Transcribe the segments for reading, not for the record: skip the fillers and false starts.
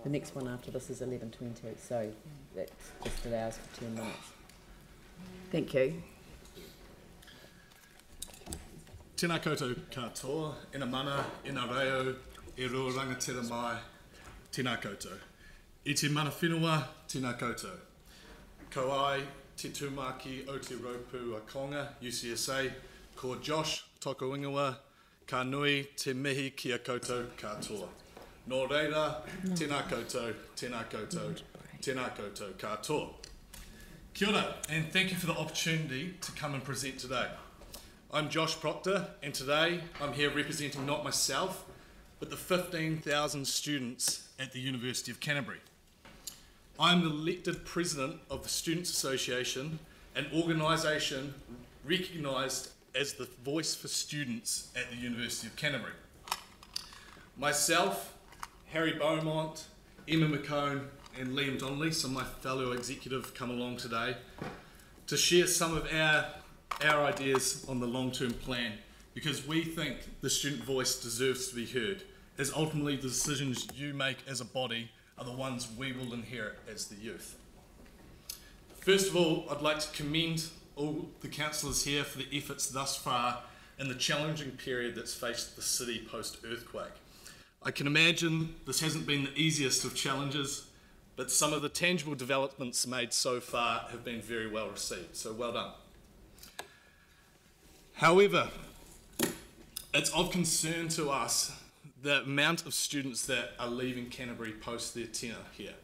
The next one after this is 11:20, so that just allows for 10 minutes. Thank you. Tēnā koutou katoa, ina mana, ina reo, e rua rangatira mai, tēnā koutou. I te mana whenua, tēnā koutou. Ko ai, te tūmaki o te Raupu a Konga, UCSA, ko Josh, toko ingoa, ka nui te mihi ki a koutou katoa. Nō reira, tēnā koutou, tēnā koutou, tēnā koutou katoa. Kia ora, and thank you for the opportunity to come and present today. I'm Josh Proctor, and today I'm here representing not myself, but the 15,000 students at the University of Canterbury. I'm the elected president of the Students' Association, an organisation recognised as the voice for students at the University of Canterbury. Myself, Harry Beaumont, Emma McCone and Liam Donnelly, some of my fellow executives, come along today to share some of our ideas on the long-term plan, because we think the student voice deserves to be heard, as ultimately the decisions you make as a body are the ones we will inherit as the youth. First of all, I'd like to commend all the councillors here for the efforts thus far in the challenging period that's faced the city post-earthquake. I can imagine this hasn't been the easiest of challenges, but some of the tangible developments made so far have been very well received, so well done. However, it's of concern to us the amount of students that are leaving Canterbury post their tenure here.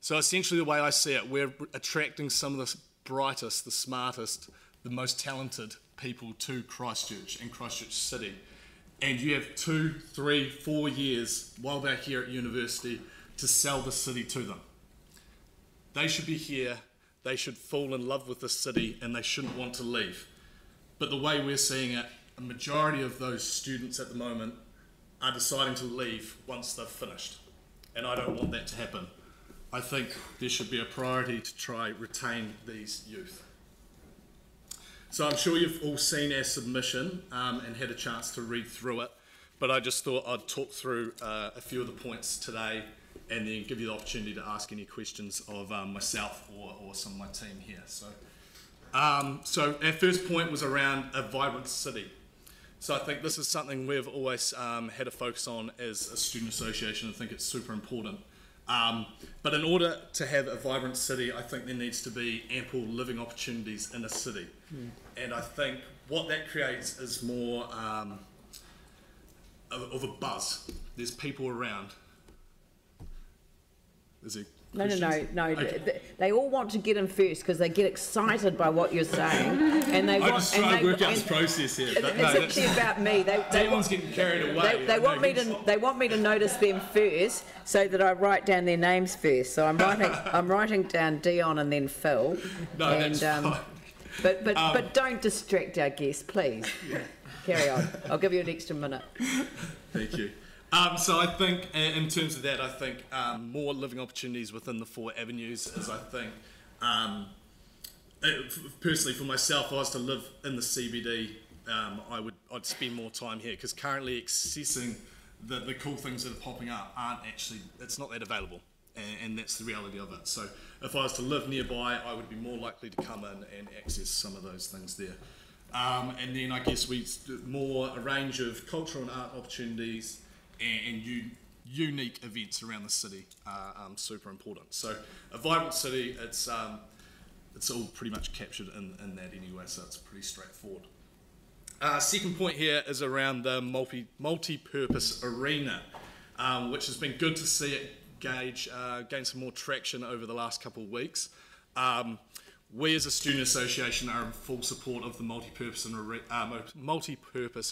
So essentially the way I see it, we're attracting some of the brightest, the smartest, the most talented people to Christchurch and Christchurch City. And you have 2, 3, 4 years while they're here at university to sell the city to them. They should be here, they should fall in love with the city, and they shouldn't want to leave. But the way we're seeing it, a majority of those students at the moment are deciding to leave once they've finished. And I don't want that to happen. I think there should be a priority to try retain these youth. So I'm sure you've all seen our submission and had a chance to read through it, but I just thought I'd talk through a few of the points today and then give you the opportunity to ask any questions of myself or some of my team here. So our first point was around a vibrant city. So I think this is something we've always had a focus on as a student association. I think it's super important. But in order to have a vibrant city, I think there needs to be ample living opportunities in a city. And I think what that creates is more of a buzz. There's people around. Is there questions? No. Okay. They all want to get in first because they get excited by what you're saying, and they I'm want. just trying to work out this process here. But It's actually about me. Everyone's getting carried away. They want me to. They want me to notice them first, so that I write down their names first. So I'm writing. I'm writing down Dion and then Phil. No, and, that's fine. But don't distract our guests, please. Yeah. Carry on. I'll give you an extra minute. Thank you. So I think in terms of that, I think more living opportunities within the 4 avenues is, I think, personally for myself, if I was to live in the CBD, I'd spend more time here, because currently accessing the cool things that are popping up it's not that available, and that's the reality of it. So if I was to live nearby, I would be more likely to come in and access some of those things there. And then I guess a range of cultural and art opportunities and unique events around the city are super important. So a vibrant city, it's all pretty much captured in that anyway, so it's pretty straightforward. Second point here is around the multi-purpose arena, which has been good to see it gain some more traction over the last couple of weeks. We as a student association are in full support of the multi-purpose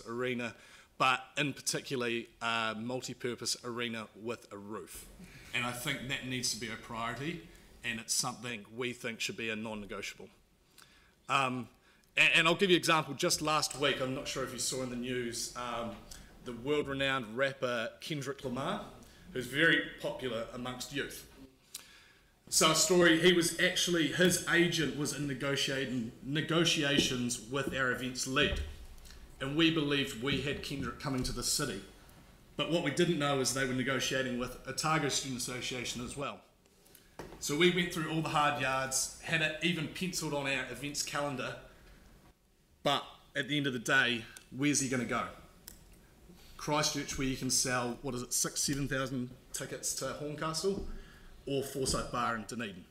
arena, but in particularly a multi-purpose arena with a roof. And I think that needs to be a priority, and it's something we think should be a non-negotiable. And I'll give you an example. Just last week, I'm not sure if you saw in the news, the world-renowned rapper Kendrick Lamar, who's very popular amongst youth. So a story, his agent was in negotiations with our events lead. And we believed we had Kendrick coming to the city. But what we didn't know is they were negotiating with Otago Student Association as well. So we went through all the hard yards, had it even penciled on our events calendar, but at the end of the day, where's he going to go? Christchurch, where you can sell, 7,000 tickets to Horncastle, or Forsyth Bar in Dunedin.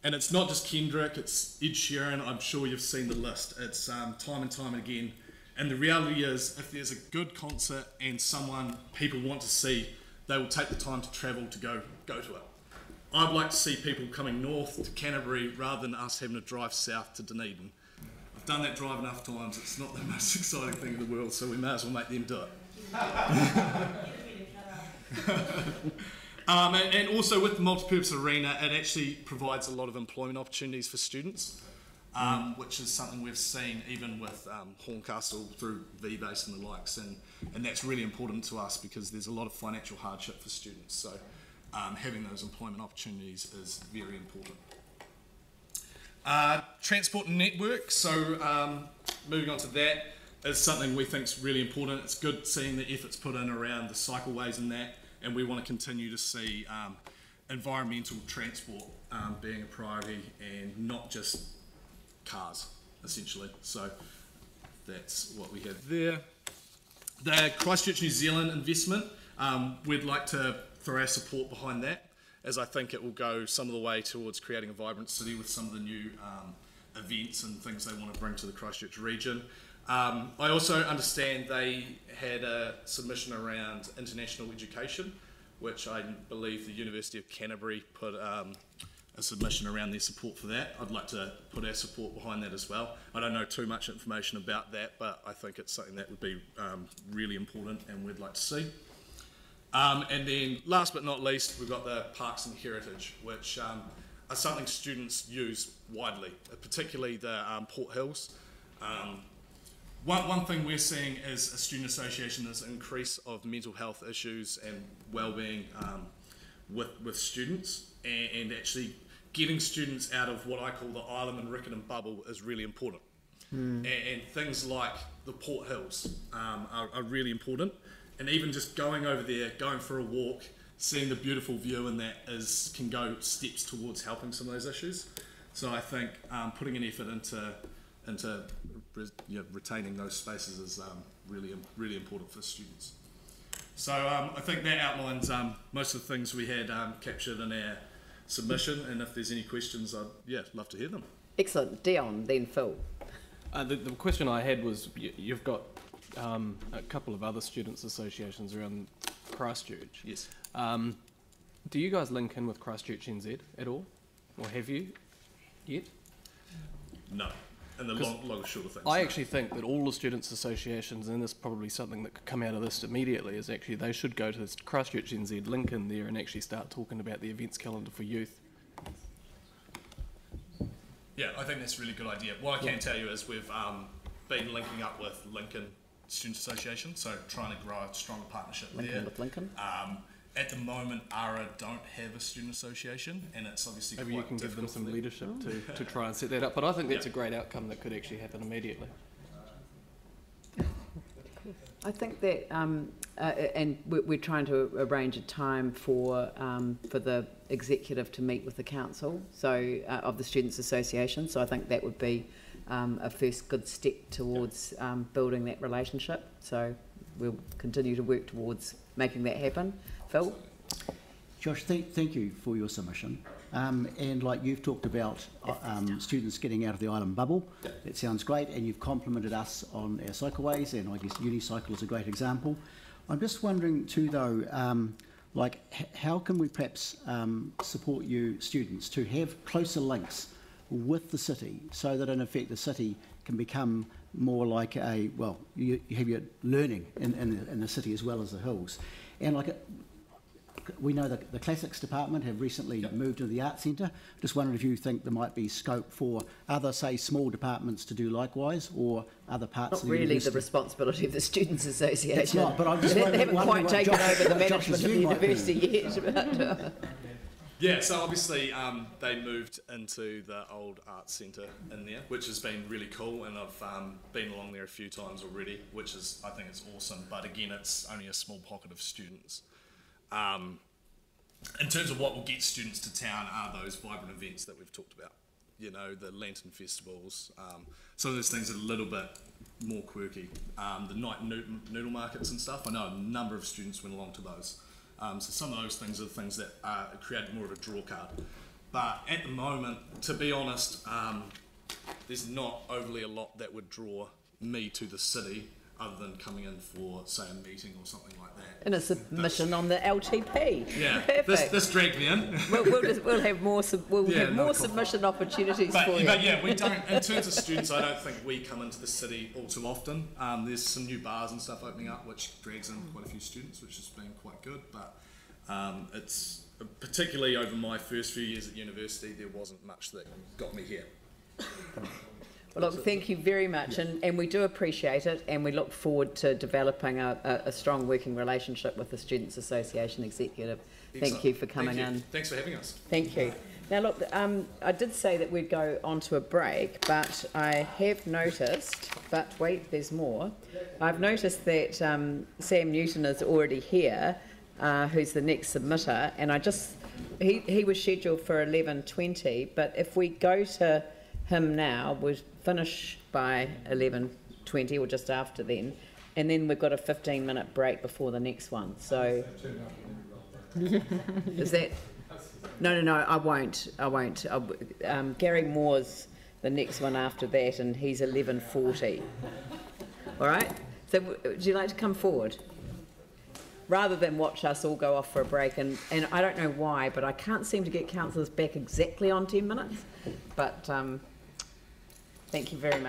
And it's not just Kendrick, it's Ed Sheeran. I'm sure you've seen the list. It's time and time again. And the reality is, if there's a good concert and someone people want to see, they will take the time to travel to go to it. I'd like to see people coming north to Canterbury rather than us having to drive south to Dunedin. I've done that drive enough times. It's not the most exciting thing in the world, so we may as well make them do it. And also with the multipurpose arena, it actually provides a lot of employment opportunities for students, which is something we've seen even with Horncastle through V-Base and the likes, and that's really important to us because there's a lot of financial hardship for students. So having those employment opportunities is very important. Transport network, so moving on to that, is something we think is really important. It's good seeing the efforts put in around the cycleways and that, and we want to continue to see environmental transport being a priority and not just cars, essentially. So that's what we have there. The Christchurch New Zealand investment, we'd like to throw our support behind that, as I think it will go some of the way towards creating a vibrant city with some of the new events and things they want to bring to the Christchurch region. I also understand they had a submission around international education, which I believe the University of Canterbury put a submission around their support for that. I'd like to put our support behind that as well. I don't know too much information about that, but I think it's something that would be really important and we'd like to see. And then last but not least, we've got the Parks and Heritage, which are something students use widely, particularly the Port Hills. One thing we're seeing as a student association is an increase of mental health issues and well-being with students, and actually getting students out of what I call the Ilam and Riccarton bubble is really important. And things like the Port Hills are really important, and even just going over there, going for a walk, seeing the beautiful view, and that can go steps towards helping some of those issues. So I think putting an effort into retaining those spaces is really important for students. So I think that outlines most of the things we had captured in our submission, and if there's any questions, I'd love to hear them. Excellent. Dion, then Phil. The question I had was, you've got a couple of other students' associations around Christchurch. Yes. Do you guys link in with Christchurch NZ at all? Or have you yet? No. And the long short of things. I actually think that all the students' associations, and this is probably something that could come out of this immediately, is actually they should go to this Christchurch NZ, link in there and actually start talking about the events calendar for youth. Yeah, I think that's a really good idea. What I can tell you is we've been linking up with Lincoln Student Association, so trying to grow a stronger partnership there. With Lincoln? At the moment, ARA don't have a student association, and it's obviously maybe you can give them some leadership to try and set that up. But I think that's a great outcome that could actually happen immediately. I think that, and we're trying to arrange a time for the executive to meet with the council, so of the Students' Association. So I think that would be a first good step towards building that relationship. So we'll continue to work towards making that happen. Phil? Josh, thank you for your submission. And like you've talked about students getting out of the island bubble, that sounds great, and you've complimented us on our cycleways, and I guess Unicycle is a great example. I'm just wondering too though, how can we perhaps support you students to have closer links with the city, so that in effect the city can become more like you have your learning in the city as well as the hills. And we know that the Classics Department have recently moved to the Arts Centre. Just wondering if you think there might be scope for other, say, small departments to do likewise, or other parts of the university. Not really the responsibility of the Students' Association. It's not, but I'm just wondering. They haven't quite taken over the management of the university yet. Yeah, so obviously they moved into the old arts centre in there, which has been really cool, and I've been along there a few times already, which is, I think it's awesome, but again, it's only a small pocket of students. In terms of what will get students to town are those vibrant events that we've talked about. You know, the lantern festivals, some of those things are a little bit more quirky. The night noodle markets and stuff, I know a number of students went along to those. So some of those things are the things that create more of a draw card. But at the moment, to be honest, there's not overly a lot that would draw me to the city other than coming in for, say, a meeting or something like that. And a submission on the LTP. Yeah, Perfect. this dragged me in. We'll have more submission opportunities for you. But yeah, we don't, in terms of students, I don't think we come into the city all too often. There's some new bars and stuff opening up, which drags in quite a few students, which has been quite good. But it's particularly over my first few years at university, there wasn't much that got me here. Well, look, thank you very much, and we do appreciate it, and we look forward to developing a strong working relationship with the Students' Association Executive. Excellent. Thank you for coming in. Thanks for having us. Thank you. Now, look, I did say that we'd go on to a break, but I have noticed, but wait, there's more. I've noticed that Sam Newton is already here, who's the next submitter, and he was scheduled for 11:20, but if we go to him now, we'll finish by 11:20 or just after then, and then we've got a 15-minute break before the next one. So is that? No, I won't. Gary Moore's the next one after that, and he's 11:40. All right. So would you like to come forward? Rather than watch us all go off for a break, and I don't know why, but I can't seem to get councillors back exactly on 10 minutes. But thank you very much.